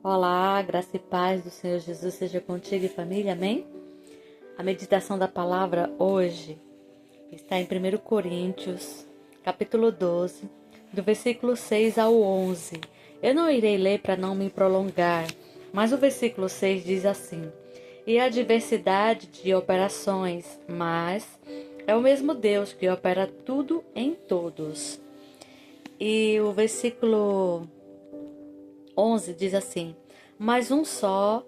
Olá, graça e paz do Senhor Jesus seja contigo e família, amém? A meditação da palavra hoje está em 1 Coríntios, capítulo 12, do versículo 6 ao 11. Eu não irei ler para não me prolongar, mas o versículo 6 diz assim: E há diversidade de operações, mas é o mesmo Deus que opera tudo em todos. E o versículo 11 diz assim: Mas um só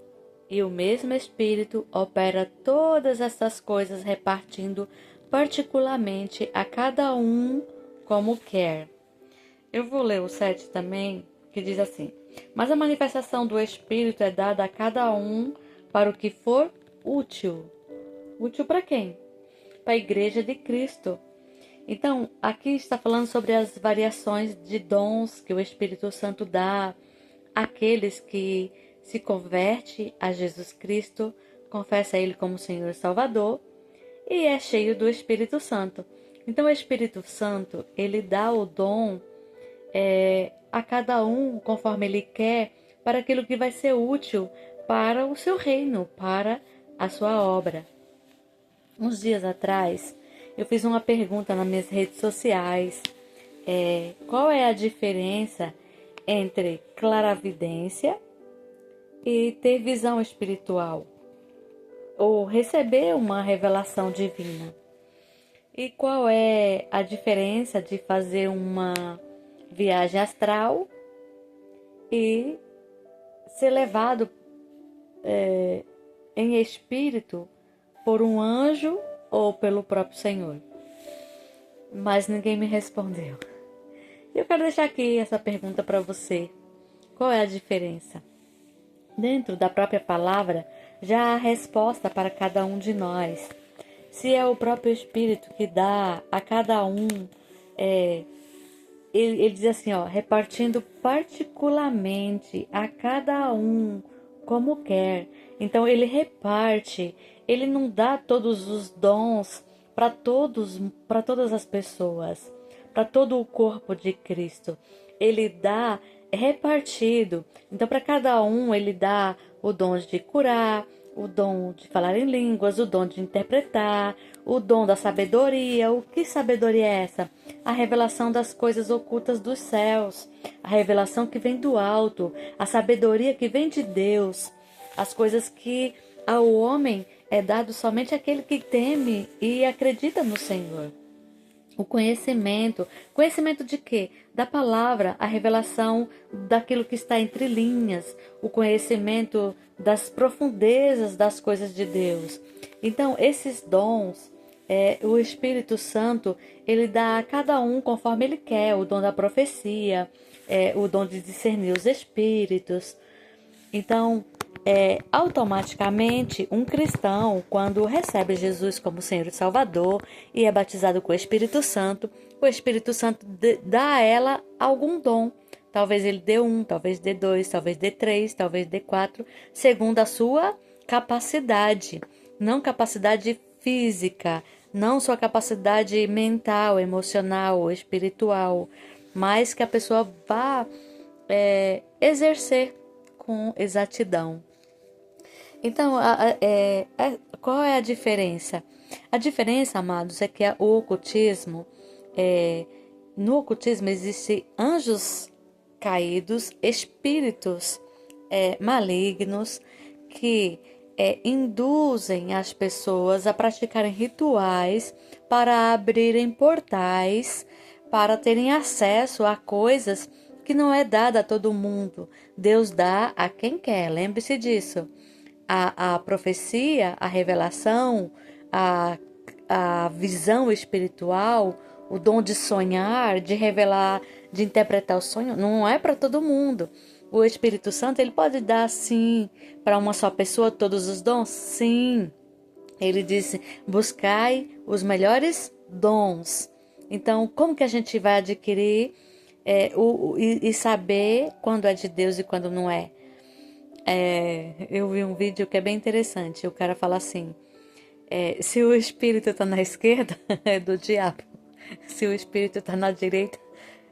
e o mesmo Espírito opera todas essas coisas, repartindo particularmente a cada um como quer. Eu vou ler o 7 também, que diz assim: Mas a manifestação do Espírito é dada a cada um para o que for útil. Útil para quem? Para a Igreja de Cristo. Então, aqui está falando sobre as variações de dons que o Espírito Santo dá àqueles que se converte a Jesus Cristo, confessa Ele como Senhor e Salvador e é cheio do Espírito Santo. Então, o Espírito Santo, ele dá o dom a cada um conforme ele quer para aquilo que vai ser útil para o seu reino, para a sua obra. Uns dias atrás, eu fiz uma pergunta nas minhas redes sociais. Qual é a diferença entre claravidência e ter visão espiritual? Ou receber uma revelação divina? E qual é a diferença de fazer uma viagem astral e ser levado em espírito por um anjo ou pelo próprio Senhor? Mas ninguém me respondeu. Eu quero deixar aqui essa pergunta para você. Qual é a diferença? Dentro da própria palavra, já há resposta para cada um de nós. Se é o próprio Espírito que dá a cada um, ele diz assim, repartindo particularmente a cada um como quer. Então ele reparte, ele não dá todos os dons para todas as pessoas, para todo o corpo de Cristo. Ele dá repartido. Então para cada um ele dá o dom de curar, o dom de falar em línguas, o dom de interpretar, o dom da sabedoria. O que sabedoria é essa? A revelação das coisas ocultas dos céus, a revelação que vem do alto, a sabedoria que vem de Deus, as coisas que ao homem é dado somente aquele que teme e acredita no Senhor. O conhecimento. Conhecimento de quê? Da palavra, a revelação daquilo que está entre linhas, o conhecimento das profundezas das coisas de Deus. Então, esses dons, o Espírito Santo, ele dá a cada um conforme ele quer, o dom da profecia, o dom de discernir os espíritos. Então, automaticamente, um cristão, quando recebe Jesus como Senhor e Salvador e é batizado com o Espírito Santo dá a ela algum dom. Talvez ele dê um, talvez dê dois, talvez dê três, talvez dê quatro, segundo a sua capacidade. Não capacidade física, não sua capacidade mental, emocional ou espiritual, mas que a pessoa vá exercer com exatidão. Então, qual é a diferença? A diferença, amados, é que no ocultismo existem anjos caídos, espíritos malignos que induzem as pessoas a praticarem rituais para abrirem portais, para terem acesso a coisas que não é dada a todo mundo. Deus dá a quem quer, lembre-se disso. A profecia, a revelação, a visão espiritual, o dom de sonhar, de revelar, de interpretar o sonho, não é para todo mundo. O Espírito Santo, ele pode dar, sim, para uma só pessoa todos os dons? Sim. Ele disse, buscai os melhores dons. Então, como que a gente vai adquirir e saber quando é de Deus e quando não é? Eu vi um vídeo que é bem interessante. O cara fala assim: se o espírito está na esquerda, é do diabo. Se o espírito está na direita,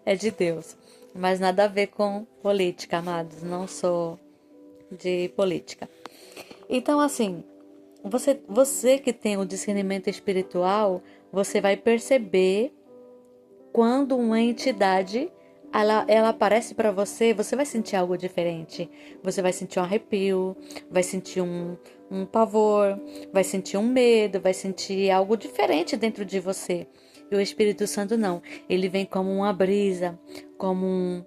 é de Deus. Mas nada a ver com política, amados. Não sou de política. Então, assim, você que tem o discernimento espiritual, você vai perceber quando uma entidade ela aparece para você, você vai sentir algo diferente. Você vai sentir um arrepio, vai sentir um pavor, vai sentir um medo, vai sentir algo diferente dentro de você. E o Espírito Santo não. Ele vem como uma brisa, como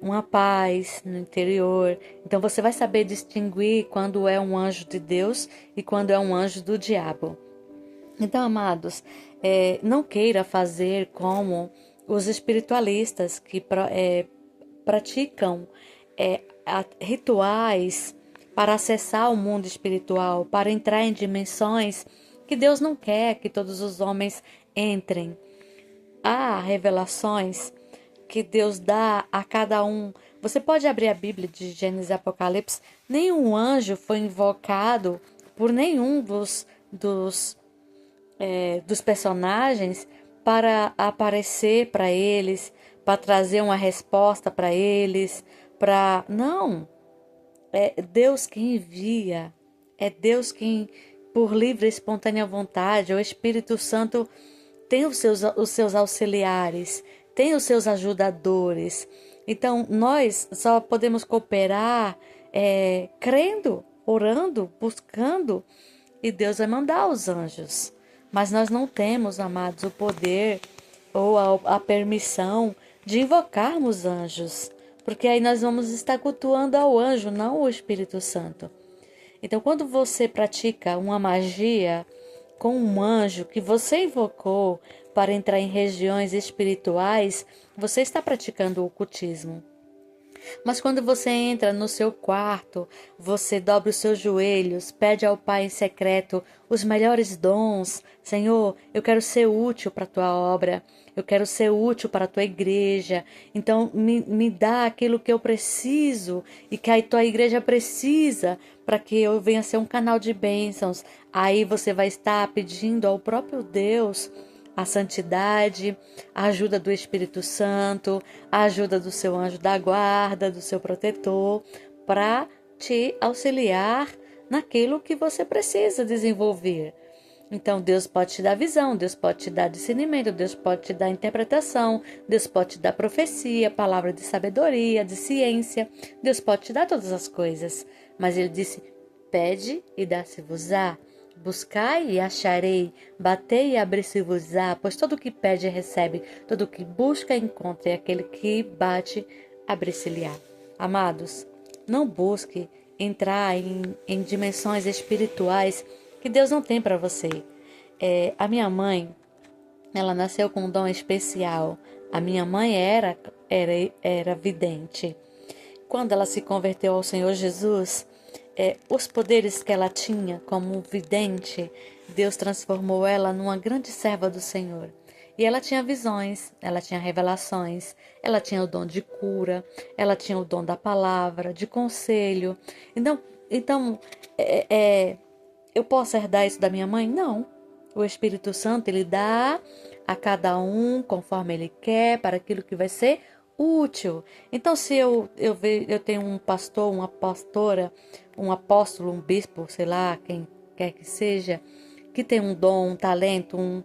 uma paz no interior. Então você vai saber distinguir quando é um anjo de Deus e quando é um anjo do diabo. Então, amados, não queira fazer como os espiritualistas que praticam rituais para acessar o mundo espiritual, para entrar em dimensões que Deus não quer que todos os homens entrem. Há revelações que Deus dá a cada um. Você pode abrir a Bíblia de Gênesis e Apocalipse. Nenhum anjo foi invocado por nenhum dos personagens para aparecer para eles, para trazer uma resposta para eles, não, é Deus quem envia, é Deus quem, por livre e espontânea vontade, o Espírito Santo tem os seus auxiliares, tem os seus ajudadores. Então, nós só podemos cooperar crendo, orando, buscando, e Deus vai mandar os anjos. Mas nós não temos, amados, o poder ou a permissão de invocarmos anjos, porque aí nós vamos estar cultuando ao anjo, não o Espírito Santo. Então, quando você pratica uma magia com um anjo que você invocou para entrar em regiões espirituais, você está praticando o ocultismo. Mas quando você entra no seu quarto, você dobra os seus joelhos, pede ao Pai em secreto os melhores dons. Senhor, eu quero ser útil para a tua obra, eu quero ser útil para a tua igreja. Então, me dá aquilo que eu preciso e que a tua igreja precisa para que eu venha ser um canal de bênçãos. Aí você vai estar pedindo ao próprio Deus a santidade, a ajuda do Espírito Santo, a ajuda do seu anjo da guarda, do seu protetor, para te auxiliar naquilo que você precisa desenvolver. Então, Deus pode te dar visão, Deus pode te dar discernimento, Deus pode te dar interpretação, Deus pode te dar profecia, palavra de sabedoria, de ciência, Deus pode te dar todas as coisas. Mas ele disse, pede e dá-se-vos-á. Buscai e acharei, batei e abri-se-vos-á, pois todo o que pede recebe, todo o que busca encontra, e aquele que bate abri-se-lhe-á. Amados, não busque entrar em dimensões espirituais que Deus não tem para você. A minha mãe, ela nasceu com um dom especial. A minha mãe era vidente. Quando ela se converteu ao Senhor Jesus, os poderes que ela tinha como vidente, Deus transformou ela numa grande serva do Senhor. E ela tinha visões, ela tinha revelações, ela tinha o dom de cura, ela tinha o dom da palavra, de conselho. Então eu posso herdar isso da minha mãe? Não. O Espírito Santo, ele dá a cada um conforme ele quer, para aquilo que vai ser útil. Então, se eu tenho um pastor, uma pastora, um apóstolo, um bispo, sei lá, quem quer que seja, que tem um dom, um talento,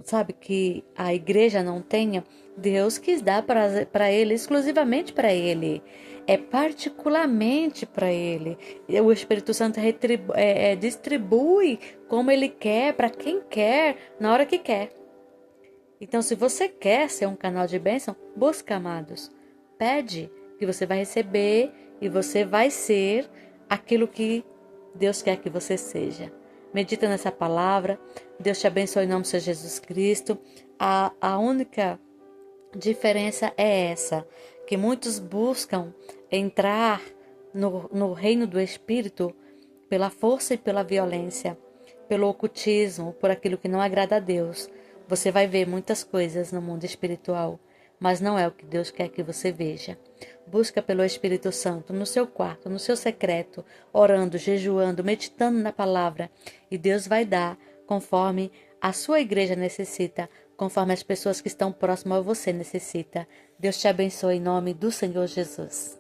sabe, que a igreja não tenha, Deus quis dar para ele, exclusivamente para ele, particularmente para ele. O Espírito Santo distribui como ele quer, para quem quer, na hora que quer. Então, se você quer ser um canal de bênção, busca, amados. Pede que você vai receber e você vai ser aquilo que Deus quer que você seja. Medita nessa palavra. Deus te abençoe em nome de Jesus Cristo. A única diferença é essa, que muitos buscam entrar no reino do Espírito pela força e pela violência, pelo ocultismo, por aquilo que não agrada a Deus. Você vai ver muitas coisas no mundo espiritual, mas não é o que Deus quer que você veja. Busca pelo Espírito Santo no seu quarto, no seu secreto, orando, jejuando, meditando na palavra, e Deus vai dar conforme a sua igreja necessita, conforme as pessoas que estão próximas a você necessita. Deus te abençoe em nome do Senhor Jesus.